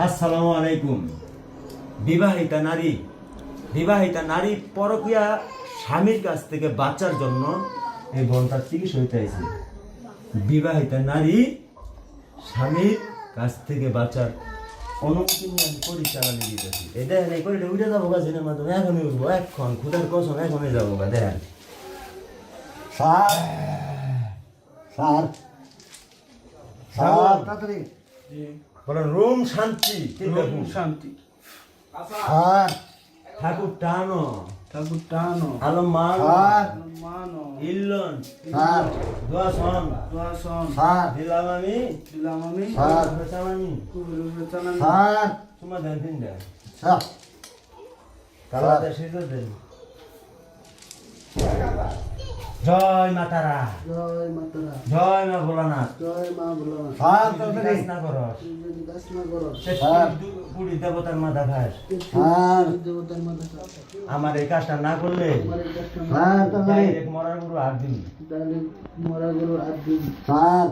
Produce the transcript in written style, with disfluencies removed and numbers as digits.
আসসালামু আলাইকুম। বিবাহিতা নারী পরকীয়া স্বামীর কাছ থেকে বাঁচার জন্য এই বোনটার চিকিৎসা হইতে আইছে। বিবাহিতা নারী স্বামীর কাছ থেকে বাঁচার অনুমতি নিয়ে আমি পরিচালনা দিতেছি। এটা এই করে উঠে যাবো গা সিনেমার মাধ্যমে, এখনই উঠবো, এখন খুদার কসম এখনই যাবো গা। দেখেন স্যার স্যার স্যার তাড়াতাড়ি বলেন রুম শান্তি, শান্তি স্যার ঠাকুর টানো, ঠাকুর টানো আলম মানো, স্যার মানো ইল্লন স্যার দোয়া শোন, দোয়াশন স্যার দিলাম আমি দিলাম আমি স্যার আমি কুকুরের চালান স্যার তোমার ধ্যান দিন দেন স্যার কালাতে সিজা দেন। জয় মা তারা, জয় মাতারা জয় মা ভোলানাথ। জয় মা বলো স্যার যদি তাড়াতাড়ি কাজ না করস, যদি কাজ না করো সে স্যার। পুরি দেবতার মাথা খাস। স্যার দেবতার মাথা আমার এই কাজটা না করলে আমার এই কাজটা না স্যার তাড়াতাড়ি ডাইরেক্ট মরার গুরু হাত দিন। তাহলে মরা গরুর হাত দিন স্যার